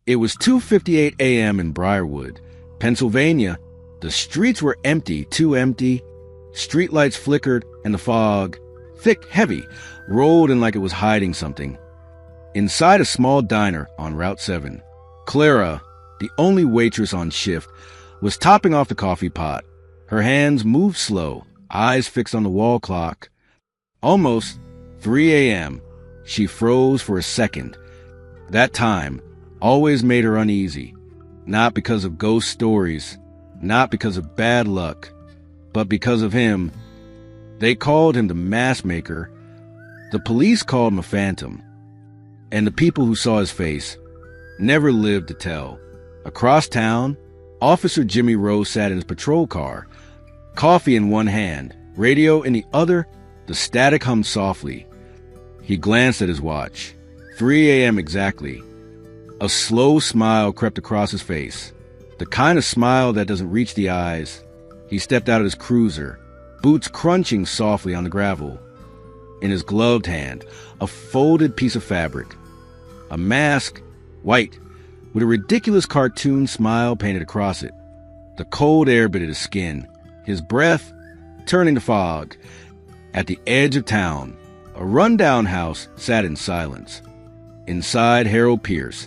It was 2:58 a.m. in Briarwood, Pennsylvania. The streets were empty, too empty. Streetlights flickered, and the fog, thick, heavy, rolled in like it was hiding something. Inside a small diner on Route 7, Clara, the only waitress on shift, was topping off the coffee pot. Her hands moved slow, eyes fixed on the wall clock. Almost 3 a.m. She froze for a second. That time always made her uneasy, not because of ghost stories, not because of bad luck, but because of him. They called him the mask maker. The police called him a phantom. And the people who saw his face never lived to tell. Across town, Officer Jimmy Rose sat in his patrol car, coffee in one hand, radio in the other. The static hummed softly. He glanced at his watch. 3 a.m. exactly. A slow smile crept across his face, the kind of smile that doesn't reach the eyes. He stepped out of his cruiser, boots crunching softly on the gravel. In his gloved hand, a folded piece of fabric. A mask, white, with a ridiculous cartoon smile painted across it. The cold air bit at his skin, his breath turning to fog. At the edge of town, a rundown house sat in silence. Inside, Harold Pierce,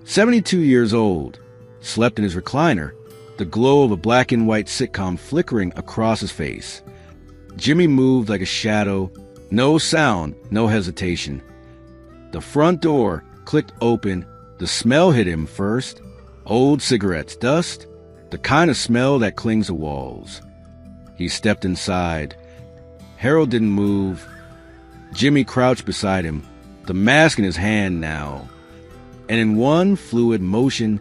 72 years old, slept in his recliner, the glow of a black and white sitcom flickering across his face. Jimmy moved like a shadow, no sound, no hesitation. The front door clicked open. The smell hit him first. Old cigarettes, dust, the kind of smell that clings to walls. He stepped inside. Harold didn't move. Jimmy crouched beside him, the mask in his hand now. And in one fluid motion,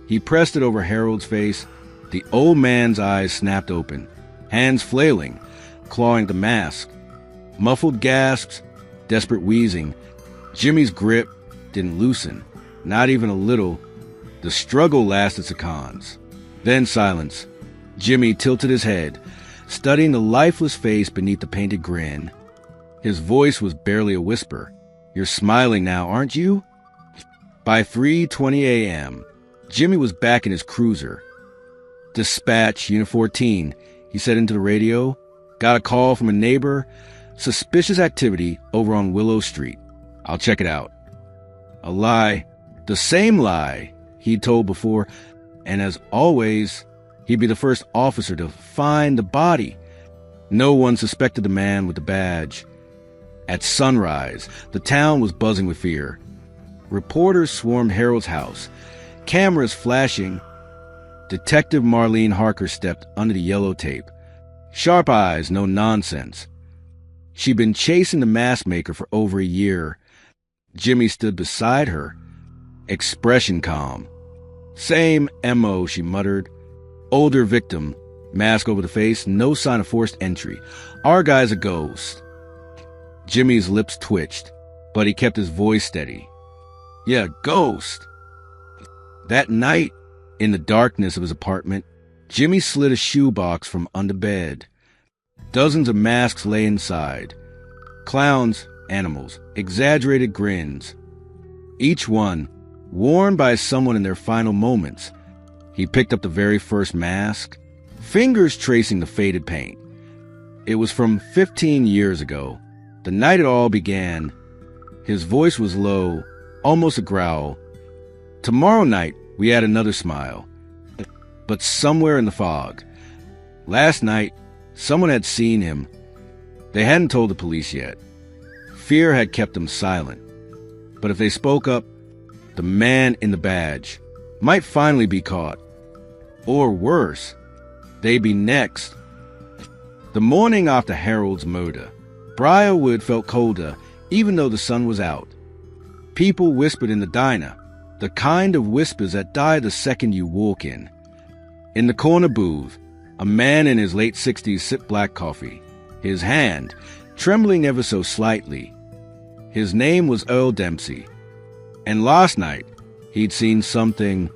he pressed it over Harold's face. The old man's eyes snapped open, hands flailing, clawing the mask. Muffled gasps, desperate wheezing. Jimmy's grip didn't loosen, not even a little. The struggle lasted seconds. Then silence. Jimmy tilted his head, studying the lifeless face beneath the painted grin. His voice was barely a whisper. "You're smiling now, aren't you?" By 3:20 a.m., Jimmy was back in his cruiser. "Dispatch, Unit 14, he said into the radio. "Got a call from a neighbor. Suspicious activity over on Willow Street. I'll check it out." A lie. The same lie he'd told before. And as always, he'd be the first officer to find the body. No one suspected the man with the badge. At sunrise, the town was buzzing with fear. Reporters swarmed Harold's house, cameras flashing. Detective Marlene Harker stepped under the yellow tape. Sharp eyes, no nonsense. She'd been chasing the mask maker for over a year. Jimmy stood beside her, expression calm. "Same M.O.," she muttered. "Older victim, mask over the face, no sign of forced entry. Our guy's a ghost." Jimmy's lips twitched, but he kept his voice steady. "Yeah, ghost." That night, in the darkness of his apartment, Jimmy slid a shoebox from under bed. Dozens of masks lay inside. Clowns, animals, exaggerated grins. Each one worn by someone in their final moments. He picked up the very first mask, fingers tracing the faded paint. It was from 15 years ago, the night it all began. His voice was low, almost a growl. "Tomorrow night, we had another smile. But somewhere in the fog. Last night, someone had seen him. They hadn't told the police yet. Fear had kept them silent. But if they spoke up, the man in the badge might finally be caught. Or worse, they'd be next." The morning after Harold's murder, Briarwood felt colder, even though the sun was out. People whispered in the diner, the kind of whispers that die the second you walk in. In the corner booth, a man in his late 60s sipped black coffee, his hand trembling ever so slightly. His name was Earl Dempsey. And last night, he'd seen something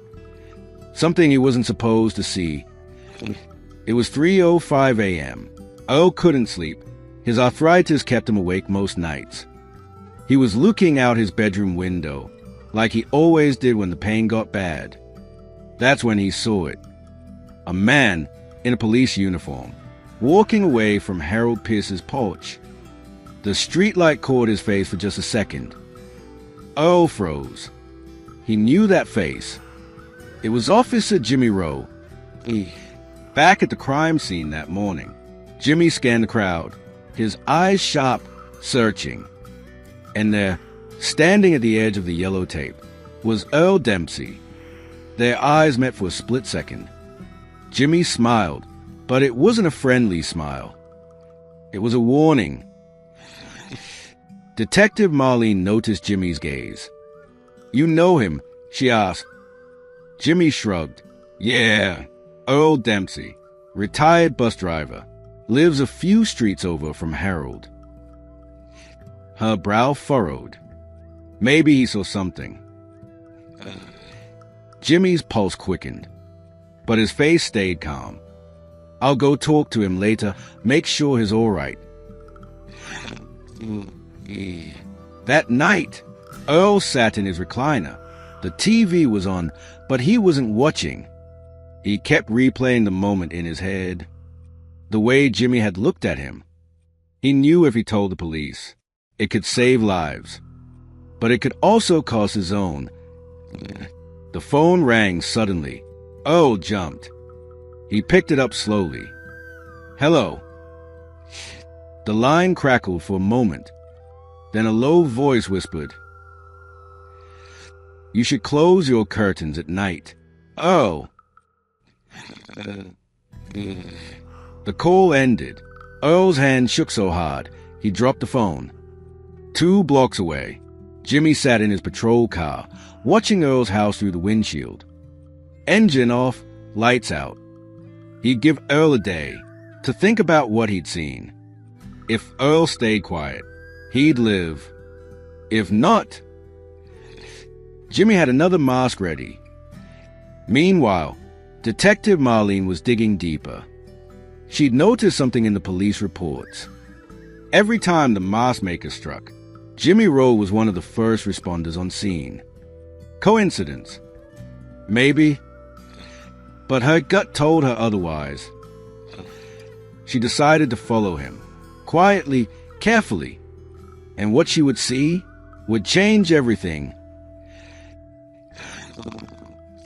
he wasn't supposed to see. It was 3:05 a.m. Earl couldn't sleep. His arthritis kept him awake most nights. He was looking out his bedroom window. like he always did when the pain got bad. That's when he saw it. A man in a police uniform, walking away from Harold Pierce's porch. The streetlight caught his face for just a second. Earl froze. He knew that face. It was Officer Jimmy Rowe. Back at the crime scene that morning, Jimmy scanned the crowd, his eyes sharp, searching. And there, standing at the edge of the yellow tape, was Earl Dempsey. Their eyes met for a split second. Jimmy smiled, but it wasn't a friendly smile. It was a warning. Detective Marlene noticed Jimmy's gaze. "You know him?" she asked. Jimmy shrugged. "Yeah, Earl Dempsey, retired bus driver, lives a few streets over from Harold." Her brow furrowed. Maybe he saw something. Jimmy's pulse quickened, but his face stayed calm. "I'll go talk to him later, make sure he's all right." That night, Earl sat in his recliner. The TV was on, but he wasn't watching. He kept replaying the moment in his head. The way Jimmy had looked at him. He knew if he told the police, it could save lives. But it could also cost his own. The phone rang suddenly. Earl jumped. He picked it up slowly. "Hello." The line crackled for a moment. Then a low voice whispered, "You should close your curtains at night." "Oh." The call ended. Earl's hand shook so hard, he dropped the phone. 2 blocks away, Jimmy sat in his patrol car, watching Earl's house through the windshield. Engine off, lights out. He'd give Earl a day to think about what he'd seen. If Earl stayed quiet, he'd live. If not... Jimmy had another mask ready. Meanwhile, Detective Marlene was digging deeper. She'd noticed something in the police reports. Every time the mask maker struck, Jimmy Rowe was one of the first responders on scene. Coincidence? Maybe. But her gut told her otherwise. She decided to follow him, quietly, carefully. And what she would see would change everything.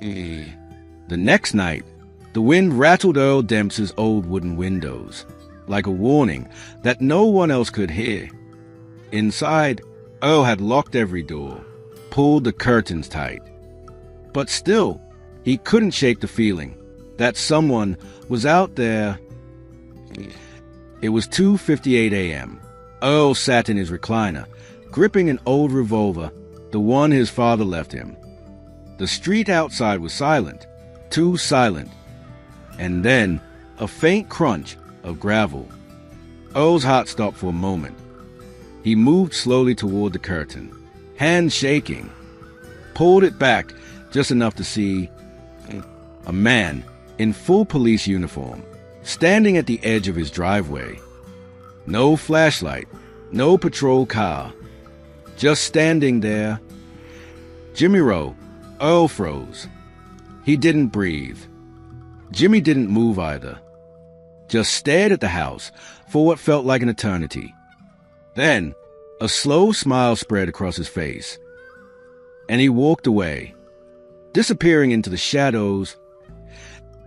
The next night, the wind rattled Earl Dempsey's old wooden windows, like a warning that no one else could hear. Inside, Earl had locked every door, pulled the curtains tight. But still, he couldn't shake the feeling that someone was out there. It was 2:58 a.m. Earl sat in his recliner, gripping an old revolver, the one his father left him. The street outside was silent, too silent. And then, a faint crunch of gravel. Earl's heart stopped for a moment. He moved slowly toward the curtain, hands shaking, pulled it back just enough to see a man in full police uniform standing at the edge of his driveway. No flashlight, no patrol car, just standing there. Jimmy Rowe. Earl froze. He didn't breathe. Jimmy didn't move either, just stared at the house for what felt like an eternity. Then, a slow smile spread across his face, and he walked away, disappearing into the shadows.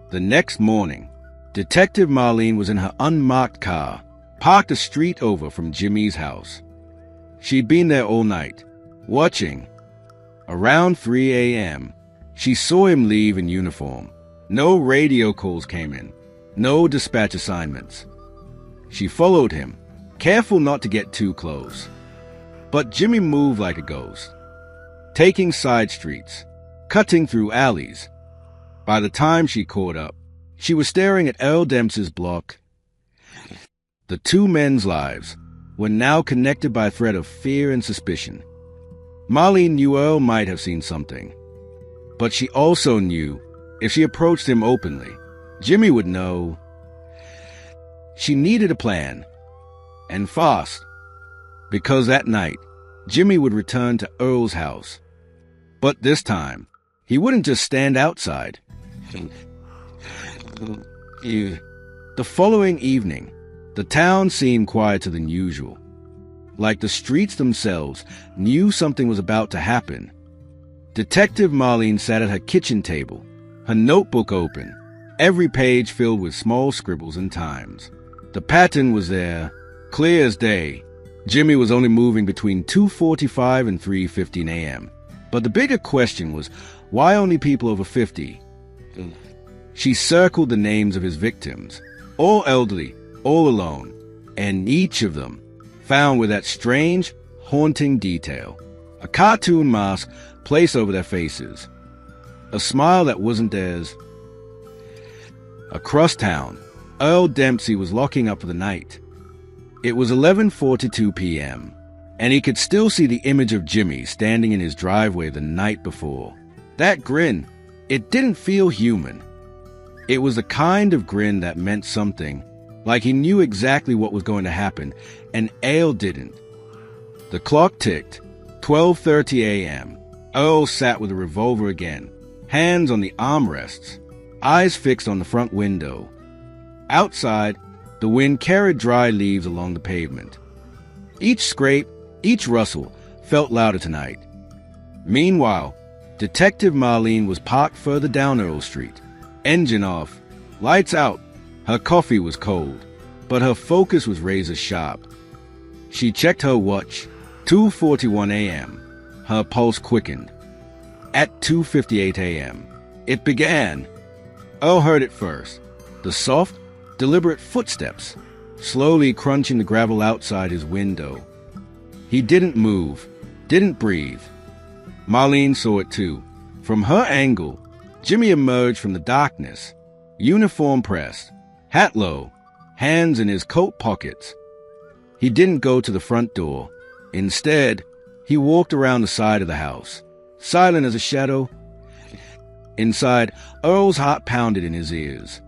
The next morning, Detective Marlene was in her unmarked car, parked a street over from Jimmy's house. She'd been there all night, watching. Around 3 a.m., she saw him leave in uniform. No radio calls came in, no dispatch assignments. She followed him, careful not to get too close. But Jimmy moved like a ghost, taking side streets, cutting through alleys. By the time she caught up, she was staring at Earl Dempsey's block. The 2 men's lives were now connected by a thread of fear and suspicion. Marlene knew Earl might have seen something, but she also knew if she approached him openly, Jimmy would know. She needed a plan, and fast, because that night, Jimmy would return to Earl's house. But this time, he wouldn't just stand outside. The following evening, the town seemed quieter than usual. Like the streets themselves knew something was about to happen. Detective Marlene sat at her kitchen table, her notebook open, every page filled with small scribbles and times. The pattern was there, clear as day. Jimmy was only moving between 2:45 and 3:15 a.m. But the bigger question was, why only people over 50? She circled the names of his victims, all elderly, all alone, and each of them found with that strange, haunting detail. A cartoon mask placed over their faces. A smile that wasn't theirs. Across town, Earl Dempsey was locking up for the night. It was 11:42 p.m., and he could still see the image of Jimmy standing in his driveway the night before. That grin, it didn't feel human. It was the kind of grin that meant something, like he knew exactly what was going to happen, and Earl didn't. The clock ticked, 12:30 a.m. Earl sat with a revolver again, hands on the armrests, eyes fixed on the front window. Outside, the wind carried dry leaves along the pavement. Each scrape, each rustle, felt louder tonight. Meanwhile, Detective Marlene was parked further down Earl Street, engine off, lights out. Her coffee was cold, but her focus was razor sharp. She checked her watch, 2:41 a.m. Her pulse quickened. At 2:58 a.m., it began. Earl heard it first, the soft, deliberate footsteps, slowly crunching the gravel outside his window. He didn't move, didn't breathe. Marlene saw it too. From her angle, Jimmy emerged from the darkness, uniform pressed, hat low, hands in his coat pockets. He didn't go to the front door. Instead, he walked around the side of the house, silent as a shadow. Inside, Earl's heart pounded in his ears.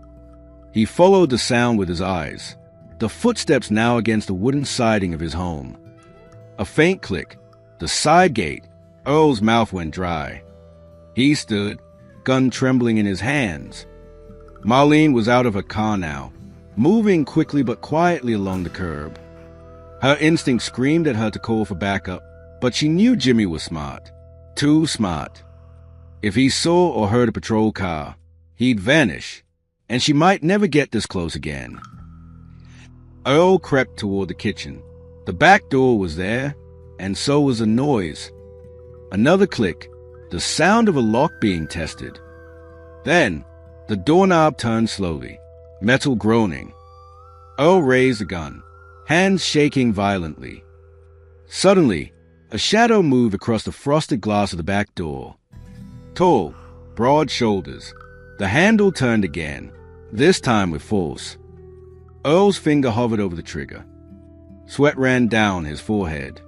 He followed the sound with his eyes, the footsteps now against the wooden siding of his home. A faint click, the side gate. Earl's mouth went dry. He stood, gun trembling in his hands. Marlene was out of her car now, moving quickly but quietly along the curb. Her instinct screamed at her to call for backup, but she knew Jimmy was smart. Too smart. If he saw or heard a patrol car, he'd vanish, and she might never get this close again. Earl crept toward the kitchen. The back door was there, and so was a noise. Another click, the sound of a lock being tested. Then, the doorknob turned slowly, metal groaning. Earl raised the gun, hands shaking violently. Suddenly, a shadow moved across the frosted glass of the back door. Tall, broad shoulders. The handle turned again, this time with force. Earl's finger hovered over the trigger. Sweat ran down his forehead.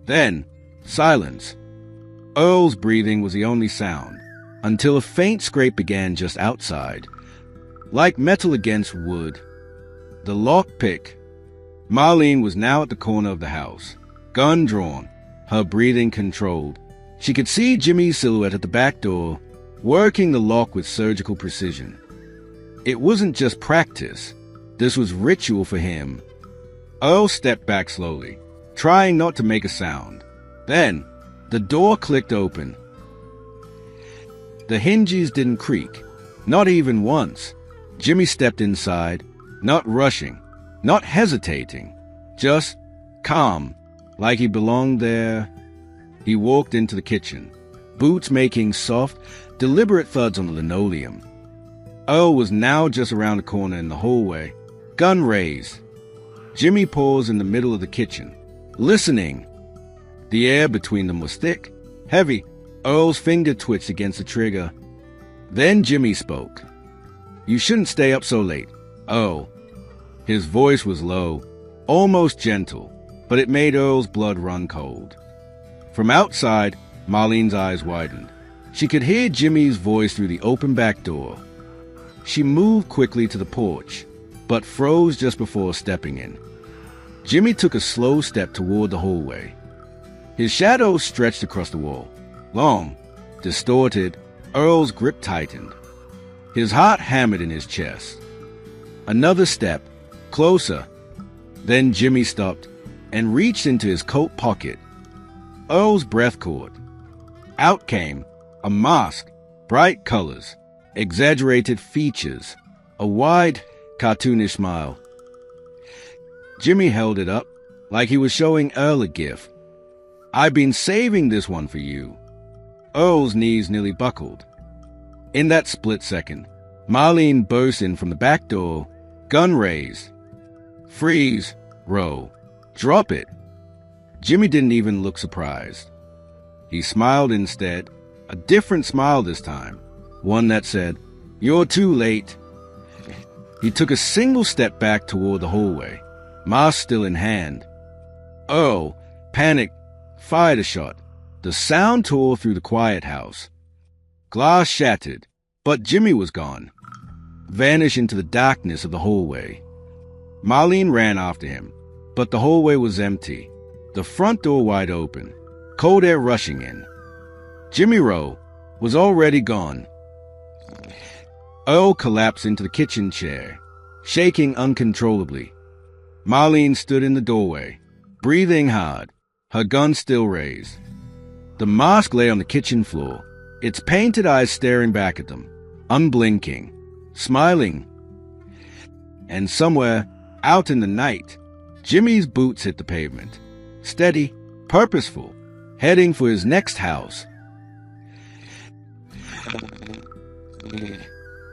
Then, silence. Earl's breathing was the only sound, until a faint scrape began just outside, like metal against wood. The lockpick. Marlene was now at the corner of the house, gun drawn, her breathing controlled. She could see Jimmy's silhouette at the back door, working the lock with surgical precision. It wasn't just practice. This was ritual for him. Earl stepped back slowly, trying not to make a sound. Then, the door clicked open. The hinges didn't creak, not even once. Jimmy stepped inside, not rushing, not hesitating, just calm, like he belonged there. He walked into the kitchen, boots making soft, deliberate thuds on the linoleum. Earl was now just around the corner in the hallway, gun raised. Jimmy paused in the middle of the kitchen, listening. The air between them was thick, heavy. Earl's finger twitched against the trigger. Then Jimmy spoke. "You shouldn't stay up so late, Earl." His voice was low, almost gentle, but it made Earl's blood run cold. From outside, Marlene's eyes widened. She could hear Jimmy's voice through the open back door. She moved quickly to the porch, but froze just before stepping in. Jimmy took a slow step toward the hallway. His shadow stretched across the wall, long, Distorted, Earl's grip tightened. His heart hammered in his chest. Another step, closer. Then Jimmy stopped and reached into his coat pocket. Earl's breath caught. Out came a mask, bright colors, exaggerated features, a wide, cartoonish smile. Jimmy held it up like he was showing Earl a gift. "I've been saving this one for you." Earl's knees nearly buckled. In that split second, Marlene burst in from the back door, gun raised. "Freeze, Ro. Drop it." Jimmy didn't even look surprised. He smiled instead, a different smile this time, one that said, "You're too late." He took a single step back toward the hallway, mask still in hand. Earl, panicked, fired a shot. The sound tore through the quiet house. Glass shattered, but Jimmy was gone, vanished into the darkness of the hallway. Marlene ran after him, but the hallway was empty, the front door wide open, cold air rushing in. Jimmy Rowe was already gone. Earl collapsed into the kitchen chair, shaking uncontrollably. Marlene stood in the doorway, breathing hard, her gun still raised. The mask lay on the kitchen floor, its painted eyes staring back at them, unblinking, smiling. And somewhere, out in the night, Jimmy's boots hit the pavement, steady, purposeful, heading for his next house.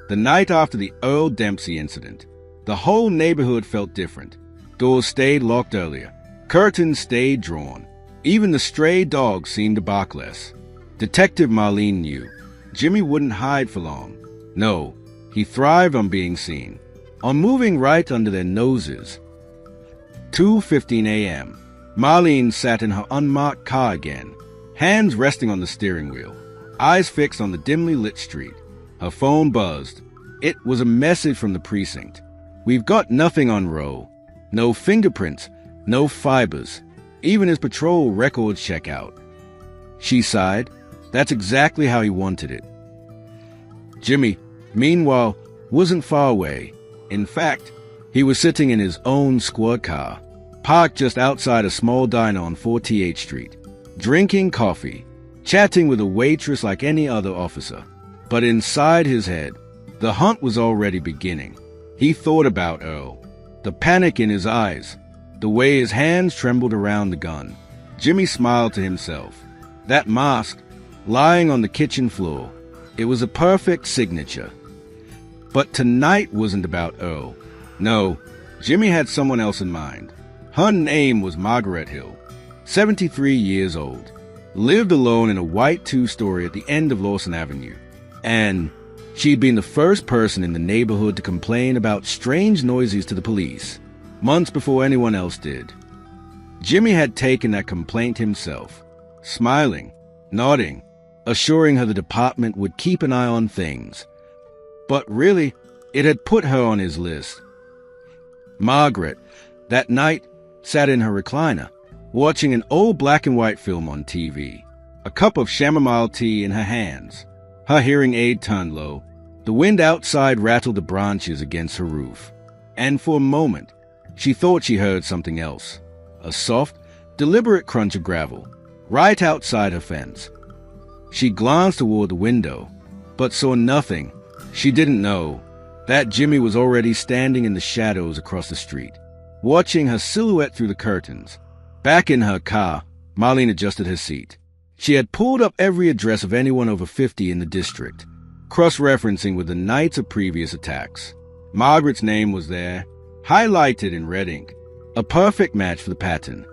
The night after the Earl Dempsey incident, the whole neighborhood felt different. Doors stayed locked earlier, curtains stayed drawn. Even the stray dogs seemed to bark less. Detective Marlene knew Jimmy wouldn't hide for long. No, he thrived on being seen, on moving right under their noses. 2:15 a.m. Marlene sat in her unmarked car again, hands resting on the steering wheel, eyes fixed on the dimly lit street. Her phone buzzed. It was a message from the precinct. "We've got nothing on Rowe. No fingerprints, no fibers. Even his patrol records check out." She sighed. That's exactly how he wanted it. Jimmy, meanwhile, wasn't far away. In fact, he was sitting in his own squad car, parked just outside a small diner on 48th Street, drinking coffee, chatting with a waitress like any other officer. But inside his head, the hunt was already beginning. He thought about Earl, the panic in his eyes, the way his hands trembled around the gun. Jimmy smiled to himself. That mask, lying on the kitchen floor, it was a perfect signature. But tonight wasn't about Earl. No, Jimmy had someone else in mind. Her name was Margaret Hill, 73 years old, lived alone in a white two-story at the end of Lawson Avenue. And she'd been the first person in the neighborhood to complain about strange noises to the police, months before anyone else did. Jimmy had taken that complaint himself, smiling, nodding, assuring her the department would keep an eye on things. But really, it had put her on his list. Margaret, that night, sat in her recliner, watching an old black and white film on TV, a cup of chamomile tea in her hands. Her hearing aid turned low. The wind outside rattled the branches against her roof. And for a moment, she thought she heard something else. A soft, deliberate crunch of gravel, right outside her fence. She glanced toward the window, but saw nothing. She didn't know that Jimmy was already standing in the shadows across the street, watching her silhouette through the curtains. Back in her car, Marlene adjusted her seat. She had pulled up every address of anyone over 50 in the district, cross-referencing with the nights of previous attacks. Margaret's name was there, highlighted in red ink, a perfect match for the pattern.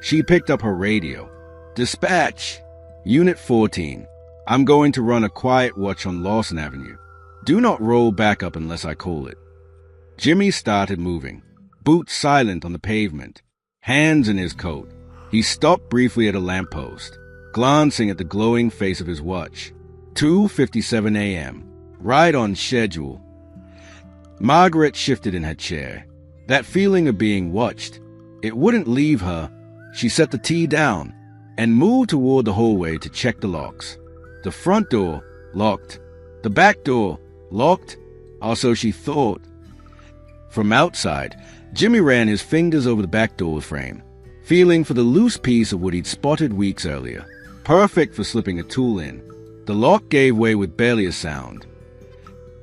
She picked up her radio. "Dispatch, Unit 14. I'm going to run a quiet watch on Lawson Avenue. Do not roll back up unless I call it." Jimmy started moving, boots silent on the pavement, hands in his coat. He stopped briefly at a lamppost, glancing at the glowing face of his watch. 2:57 a.m., right on schedule. Margaret shifted in her chair. That feeling of being watched, it wouldn't leave her. She set the tea down and moved toward the hallway to check the locks. The front door, locked. The back door, locked. Also, she thought. From outside, Jimmy ran his fingers over the back door frame, feeling for the loose piece of wood he'd spotted weeks earlier, perfect for slipping a tool in. The lock gave way with barely a sound.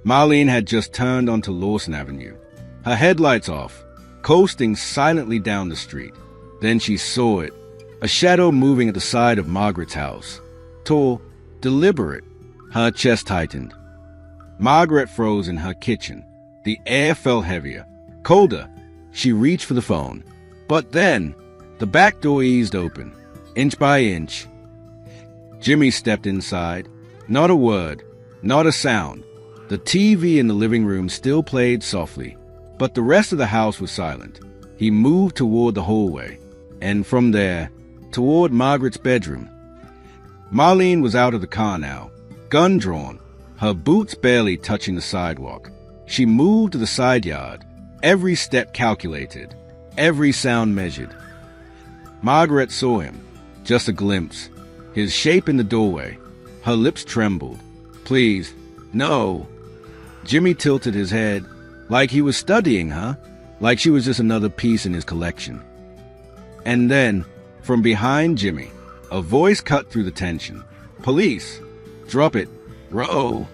Marlene had just turned onto Lawson Avenue, her headlights off, coasting silently down the street. Then she saw it, a shadow moving at the side of Margaret's house. Tall, deliberate. Her chest tightened. Margaret froze in her kitchen. The air felt heavier, colder. She reached for the phone. But then, the back door eased open, inch by inch. Jimmy stepped inside. Not a word, not a sound. The TV in the living room still played softly, but the rest of the house was silent. He moved toward the hallway, and from there, toward Margaret's bedroom. Marlene was out of the car now, gun drawn, her boots barely touching the sidewalk. She moved to the side yard, every step calculated, every sound measured. Margaret saw him, just a glimpse, his shape in the doorway. Her lips trembled. Please, no. Jimmy tilted his head, like he was studying her, like she was just another piece in his collection. And then, from behind Jimmy, a voice cut through the tension. Police! Drop it! Row!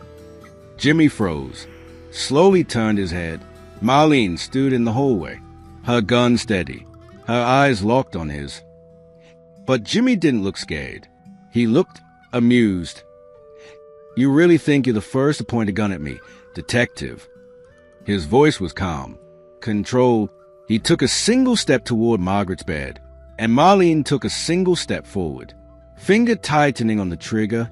Jimmy froze, slowly turned his head. Marlene stood in the hallway, her gun steady, her eyes locked on his. But Jimmy didn't look scared. He looked amused. You really think you're the first to point a gun at me, detective? His voice was calm, controlled. He took a single step toward Margaret's bed, and Marlene took a single step forward, finger tightening on the trigger.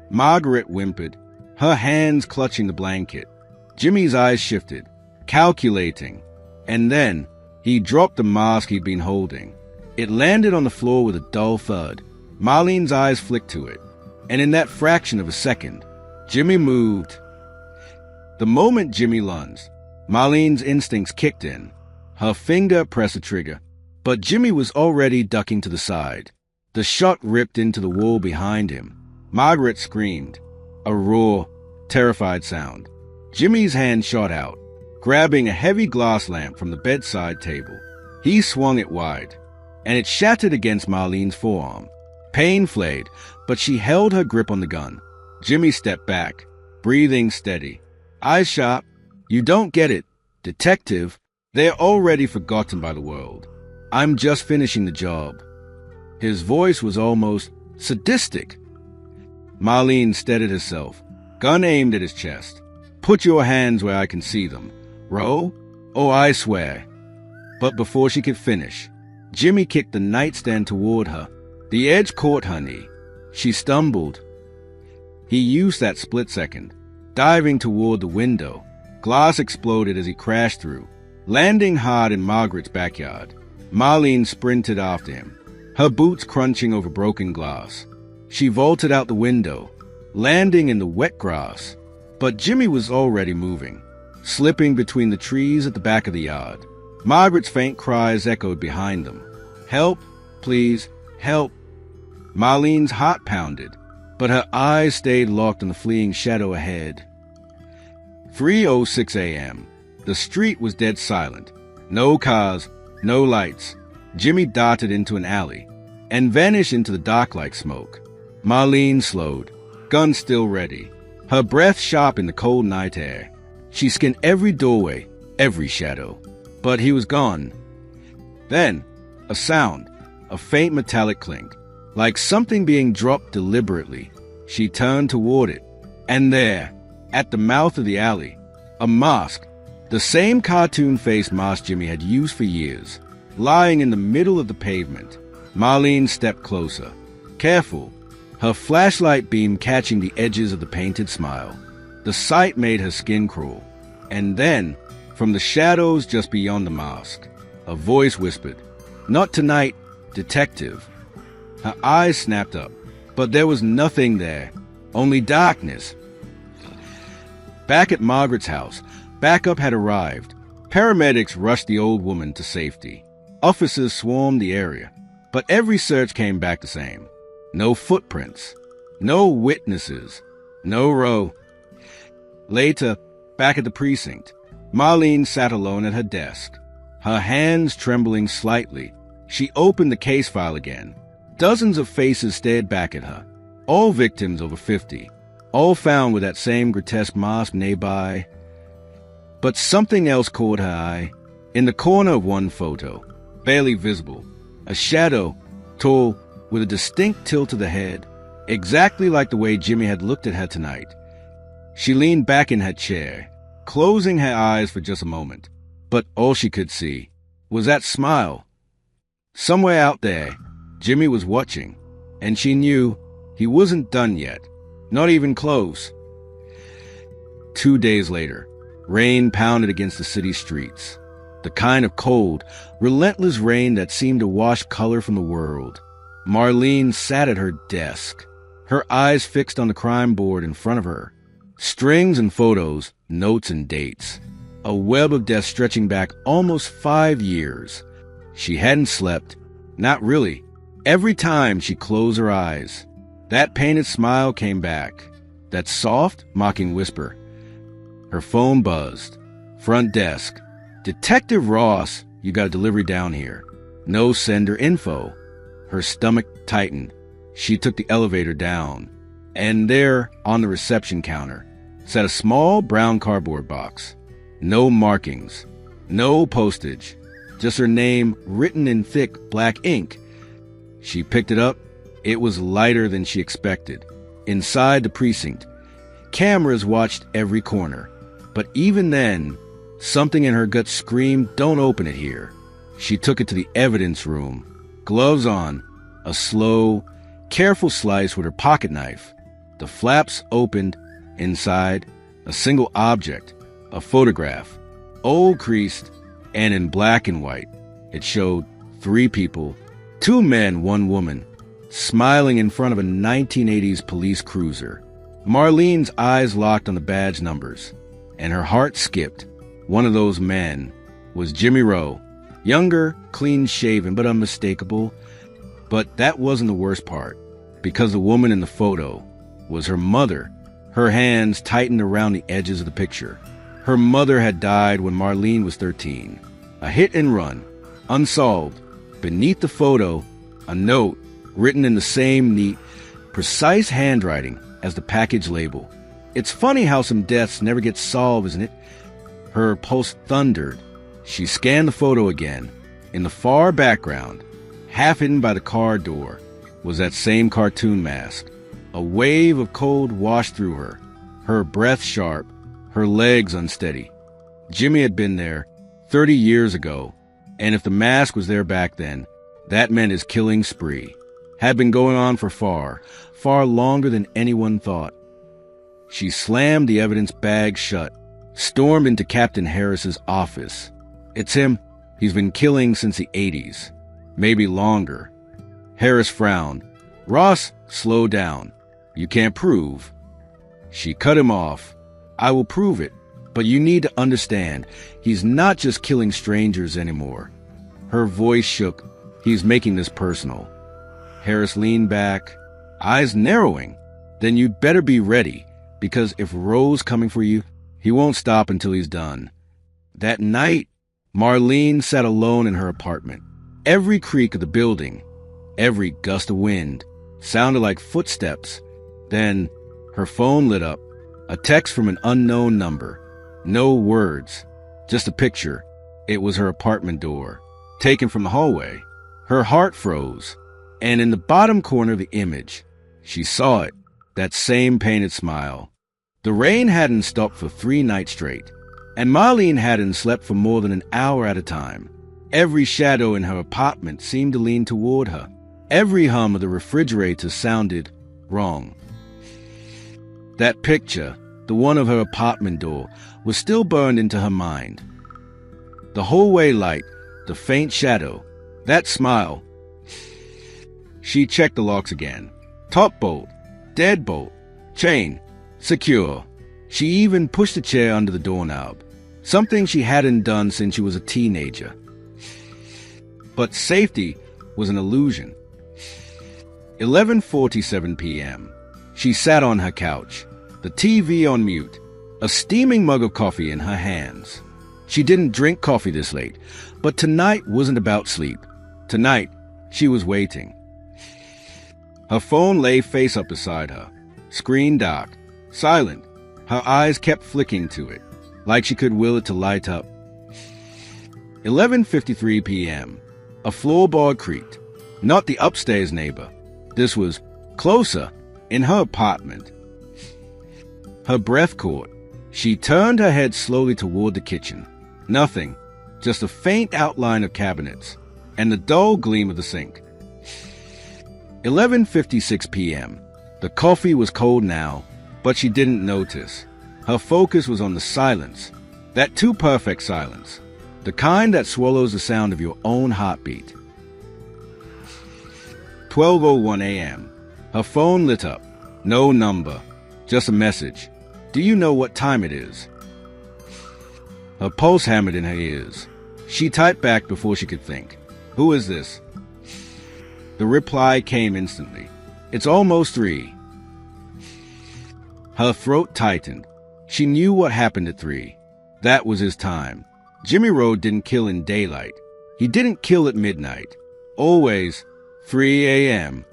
Margaret whimpered, her hands clutching the blanket. Jimmy's eyes shifted, calculating, and then he dropped the mask he'd been holding. It landed on the floor with a dull thud. Marlene's eyes flicked to it, and in that fraction of a second, Jimmy moved. The moment Jimmy lunged, Marlene's instincts kicked in. Her finger pressed the trigger, but Jimmy was already ducking to the side. The shot ripped into the wall behind him. Margaret screamed, a raw, terrified sound. Jimmy's hand shot out, grabbing a heavy glass lamp from the bedside table. He swung it wide, and it shattered against Marlene's forearm. Pain flayed, but she held her grip on the gun. Jimmy stepped back, breathing steady. Eyes sharp. You don't get it, detective. They're already forgotten by the world. I'm just finishing the job. His voice was almost sadistic. Marlene steadied herself, gun aimed at his chest. Put your hands where I can see them. Row? Oh, I swear. But before she could finish, Jimmy kicked the nightstand toward her. The edge caught her knee. She stumbled. He used that split second, diving toward the window. Glass exploded as he crashed through, landing hard in Margaret's backyard. Marlene sprinted after him, her boots crunching over broken glass. She vaulted out the window, landing in the wet grass. But Jimmy was already moving, slipping between the trees at the back of the yard. Margaret's faint cries echoed behind them. Help, please, help. Marlene's heart pounded, but her eyes stayed locked on the fleeing shadow ahead. 3:06 a.m. The street was dead silent. No cars, no lights. Jimmy darted into an alley and vanished into the dark like smoke. Marlene slowed, gun still ready, her breath sharp in the cold night air. She skinned every doorway, every shadow. But he was gone. Then, a sound, a faint metallic clink, like something being dropped deliberately. She turned toward it, and there, at the mouth of the alley, a mask, the same cartoon-faced mask Jimmy had used for years, lying in the middle of the pavement. Marlene stepped closer, careful, her flashlight beam catching the edges of the painted smile. The sight made her skin crawl. And then, from the shadows just beyond the mask, a voice whispered, "Not tonight, detective." Her eyes snapped up, but there was nothing there, only darkness. Back at Margaret's house, backup had arrived. Paramedics rushed the old woman to safety. Officers swarmed the area, but every search came back the same. No footprints, No witnesses. No row. Later, back at the precinct, Marlene sat alone at her desk, her hands trembling slightly. She opened the case file again. Dozens of faces stared back at her, all victims over 50, all found with that same grotesque mask nearby. But something else caught her eye. In the corner of one photo, barely visible, a shadow, tall, with a distinct tilt of the head, exactly like the way Jimmy had looked at her tonight. She leaned back in her chair, closing her eyes for just a moment, but all she could see was that smile. Somewhere out there, Jimmy was watching, and she knew he wasn't done yet, not even close. 2 days later, rain pounded against the city streets, the kind of cold, relentless rain that seemed to wash color from the world. Marlene sat at her desk, her eyes fixed on the crime board in front of her. Strings and photos, notes and dates. A web of death stretching back almost 5 years. She hadn't slept. Not really. Every time she closed her eyes, that painted smile came back. That soft, mocking whisper. Her phone buzzed. Front desk. Detective Ross, you got a delivery down here. No sender info. Her stomach tightened. She took the elevator down. And there, on the reception counter, sat a small brown cardboard box. No markings. No postage. Just her name written in thick black ink. She picked it up. It was lighter than she expected. Inside the precinct, cameras watched every corner. But even then, something in her gut screamed, "Don't open it here." She took it to the evidence room. Gloves on, a slow, careful slice with her pocket knife. The flaps opened. Inside, a single object, a photograph, old, creased, and in black and white. It showed 3 people, 2 men, 1 woman, smiling in front of a 1980s police cruiser. Marlene's eyes locked on the badge numbers, and her heart skipped. One of those men was Jimmy Rowe, younger, clean-shaven, but unmistakable. But that wasn't the worst part, because the woman in the photo was her mother. Her hands tightened around the edges of the picture. Her mother had died when Marlene was 13. A hit and run, unsolved. Beneath the photo, a note written in the same neat, precise handwriting as the package label. It's funny how some deaths never get solved, isn't it? Her pulse thundered. She scanned the photo again. In the far background, half hidden by the car door, was that same cartoon mask. A wave of cold washed through her, her breath sharp, her legs unsteady. Jimmy had been there 30 years ago, and if the mask was there back then, that meant his killing spree had been going on for far, far longer than anyone thought. She slammed the evidence bag shut, stormed into Captain Harris's office. It's him. He's been killing since the 80s, maybe longer. Harris frowned. Ross, slow down. You can't prove. She cut him off. I will prove it, but you need to understand, he's not just killing strangers anymore. Her voice shook. He's making this personal. Harris leaned back, eyes narrowing. Then you'd better be ready, because if Rowe's coming for you, he won't stop until he's done. That night, Marlene sat alone in her apartment. Every creak of the building, every gust of wind, sounded like footsteps. Then her phone lit up, a text from an unknown number. No words, just a picture. It was her apartment door, taken from the hallway. Her heart froze, and in the bottom corner of the image, she saw it, that same painted smile. The rain hadn't stopped for 3 nights straight, and Marlene hadn't slept for more than an hour at a time. Every shadow in her apartment seemed to lean toward her. Every hum of the refrigerator sounded wrong. That picture, the one of her apartment door, was still burned into her mind. The hallway light, the faint shadow, that smile. She checked the locks again. Top bolt, deadbolt, chain, secure. She even pushed the chair under the doorknob, something she hadn't done since she was a teenager. But safety was an illusion. 11:47 p.m. She sat on her couch, the TV on mute, a steaming mug of coffee in her hands. She didn't drink coffee this late, but tonight wasn't about sleep. Tonight, she was waiting. Her phone lay face up beside her, screen dark, silent. Her eyes kept flicking to it, like she could will it to light up. 11:53 p.m. A floorboard creaked. Not the upstairs neighbor. This was closer, in her apartment. Her breath caught. She turned her head slowly toward the kitchen. Nothing, just a faint outline of cabinets, and the dull gleam of the sink. 11:56 p.m. The coffee was cold now, but she didn't notice. Her focus was on the silence, that too perfect silence, the kind that swallows the sound of your own heartbeat. 12:01 a.m. Her phone lit up. No number, just a message. Do you know what time it is? Her pulse hammered in her ears. She typed back before she could think. Who is this? The reply came instantly. It's almost 3. Her throat tightened. She knew what happened at 3. That was his time. Jimmy Rowe didn't kill in daylight. He didn't kill at midnight. Always 3 a.m.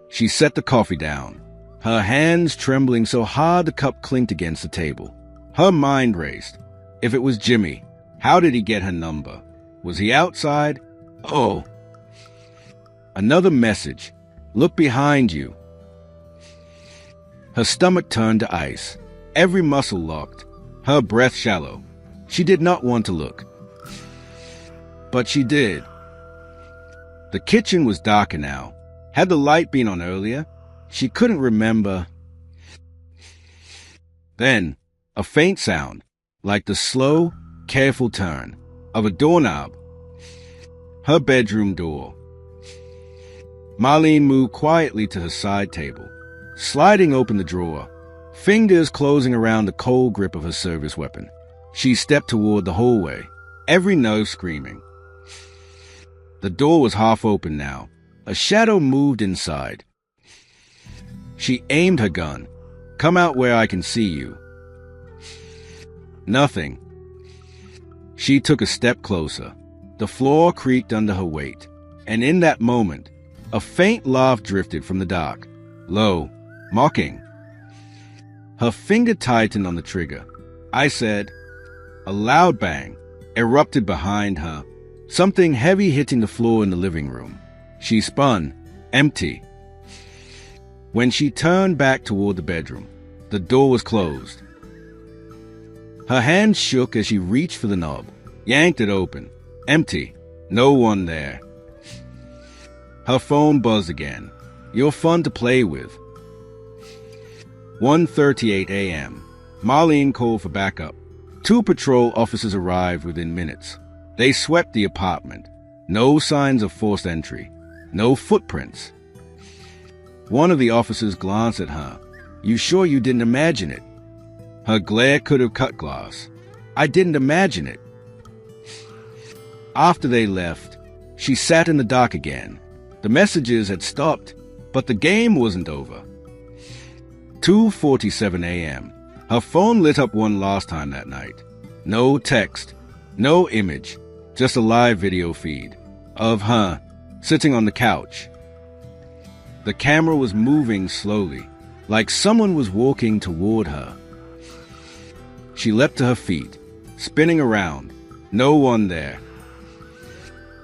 She set the coffee down, her hands trembling so hard the cup clinked against the table. Her mind raced. If it was Jimmy, how did he get her number? Was he outside? Oh. Another message. Look behind you. Her stomach turned to ice, every muscle locked, her breath shallow. She did not want to look. But she did. The kitchen was darker now. Had the light been on earlier? She couldn't remember. Then, a faint sound, like the slow, careful turn of a doorknob. Her bedroom door. Marlene moved quietly to her side table, sliding open the drawer, fingers closing around the cold grip of her service weapon. She stepped toward the hallway, every nerve screaming. The door was half open now. A shadow moved inside. She aimed her gun. Come out where I can see you. Nothing. She took a step closer. The floor creaked under her weight, and in that moment, a faint laugh drifted from the dark, low, mocking. Her finger tightened on the trigger. I said, a loud bang erupted behind her, something heavy hitting the floor in the living room. She spun, empty. When she turned back toward the bedroom, the door was closed. Her hand shook as she reached for the knob, yanked it open. Empty. No one there. Her phone buzzed again. You're fun to play with. 1:38 a.m. Marlene called for backup. 2 patrol officers arrived within minutes. They swept the apartment. No signs of forced entry. No footprints. One of the officers glanced at her. You sure you didn't imagine it? Her glare could have cut glass. I didn't imagine it. After they left, she sat in the dark again. The messages had stopped, but the game wasn't over. 2:47 a.m. Her phone lit up one last time that night. No text, no image, just a live video feed of her sitting on the couch. The camera was moving slowly, like someone was walking toward her. She leapt to her feet, spinning around. No one there.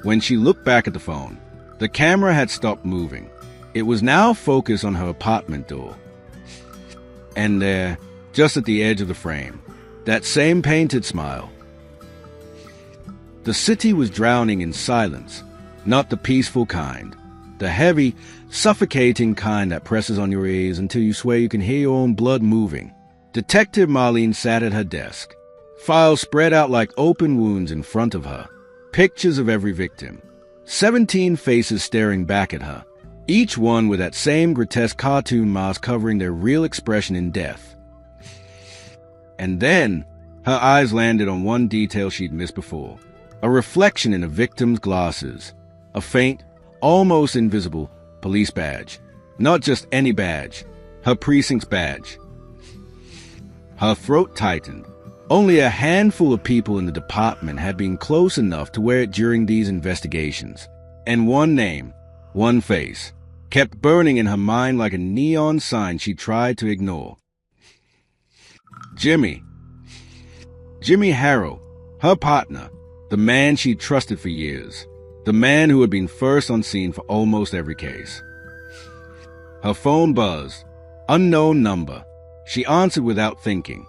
When she looked back at the phone, the camera had stopped moving. It was now focused on her apartment door. And there, just at the edge of the frame, that same painted smile. The city was drowning in silence, not the peaceful kind, the heavy, suffocating kind that presses on your ears until you swear you can hear your own blood moving. Detective Marlene sat at her desk, files spread out like open wounds in front of her, pictures of every victim, 17 faces staring back at her, each one with that same grotesque cartoon mask covering their real expression in death. And then, her eyes landed on one detail she'd missed before, a reflection in a victim's glasses, a faint, almost invisible police badge. Not just any badge, her precinct's badge. Her throat tightened. Only a handful of people in the department had been close enough to wear it during these investigations. And one name, one face, kept burning in her mind like a neon sign she tried to ignore. Jimmy. Jimmy Harrow, her partner, the man she trusted for years, the man who had been first on scene for almost every case. Her phone buzzed. Unknown number. She answered without thinking.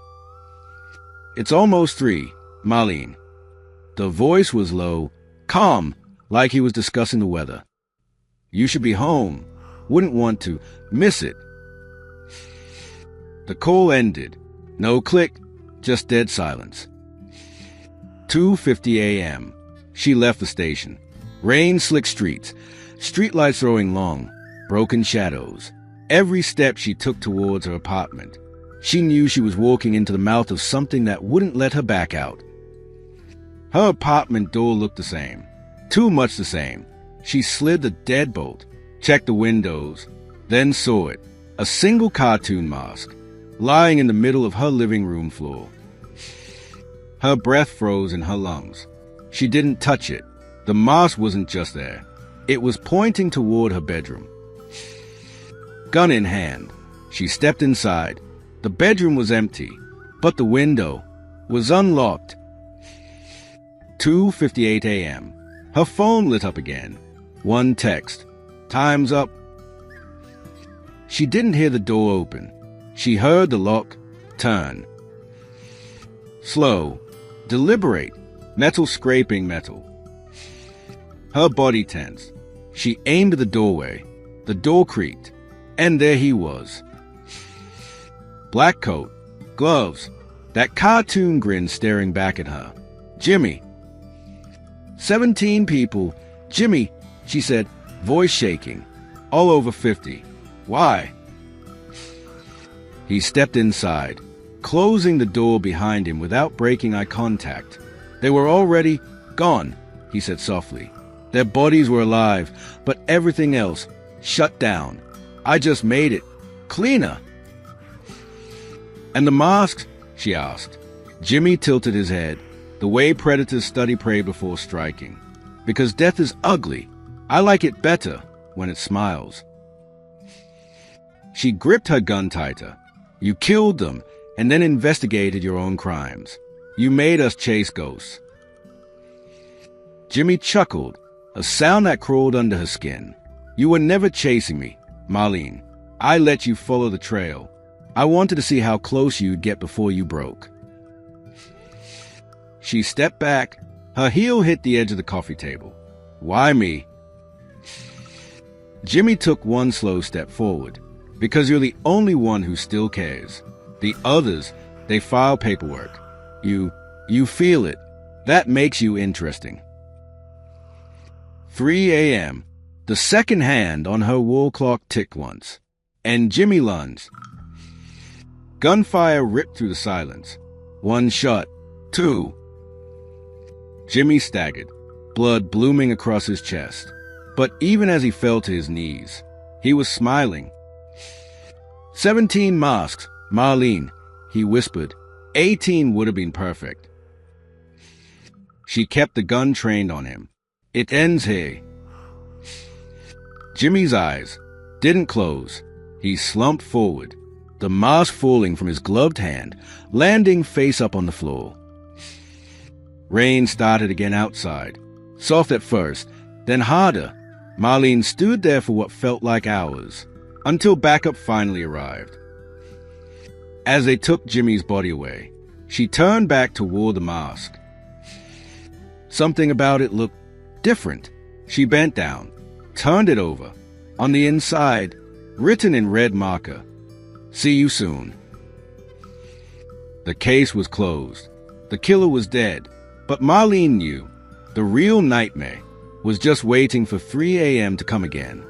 "It's almost 3, Marlene." The voice was low, calm, like he was discussing the weather. "You should be home. Wouldn't want to miss it." The call ended. No click, just dead silence. 2:50 a.m. She left the station. Rain, slick streets, streetlights throwing long, broken shadows. Every step she took towards her apartment, she knew she was walking into the mouth of something that wouldn't let her back out. Her apartment door looked the same, too much the same. She slid the deadbolt, checked the windows, then saw it, a single cartoon mask, lying in the middle of her living room floor. Her breath froze in her lungs. She didn't touch it. The mask wasn't just there. It was pointing toward her bedroom. Gun in hand, she stepped inside. The bedroom was empty, but the window was unlocked. 2:58 a.m. Her phone lit up again. One text. "Time's up." She didn't hear the door open. She heard the lock turn. Slow, deliberate, metal scraping metal. Her body tensed. She aimed at the doorway. The door creaked, and there he was. Black coat, gloves, that cartoon grin staring back at her. Jimmy. 17 people. "Jimmy," she said, voice shaking. "All over 50. Why?" He stepped inside, closing the door behind him without breaking eye contact. "They were already gone," he said softly. "Their bodies were alive, but everything else shut down. I just made it cleaner." "And the masks?" she asked. Jimmy tilted his head, the way predators study prey before striking. "Because death is ugly. I like it better when it smiles." She gripped her gun tighter. "You killed them and then investigated your own crimes. You made us chase ghosts." Jimmy chuckled, a sound that crawled under her skin. "You were never chasing me, Marlene. I let you follow the trail. I wanted to see how close you'd get before you broke." She stepped back. Her heel hit the edge of the coffee table. "Why me?" Jimmy took one slow step forward. "Because you're the only one who still cares. The others, they file paperwork. You feel it. That makes you interesting." 3 a.m. The second hand on her wall clock ticked once, and Jimmy lunged. Gunfire ripped through the silence. One shot. 2. Jimmy staggered, blood blooming across his chest. But even as he fell to his knees, he was smiling. 17 masks, Marlene, he whispered. 18 would have been perfect. She kept the gun trained on him. "It ends here." Jimmy's eyes didn't close. He slumped forward, the mask falling from his gloved hand, landing face up on the floor. Rain started again outside, soft at first, then harder. Marlene stood there for what felt like hours, until backup finally arrived. As they took Jimmy's body away, she turned back toward the mask. Something about it looked different. She bent down, turned it over. On the inside, written in red marker, "See you soon." The case was closed. The killer was dead, but Marlene knew the real nightmare was just waiting for 3 a.m. to come again.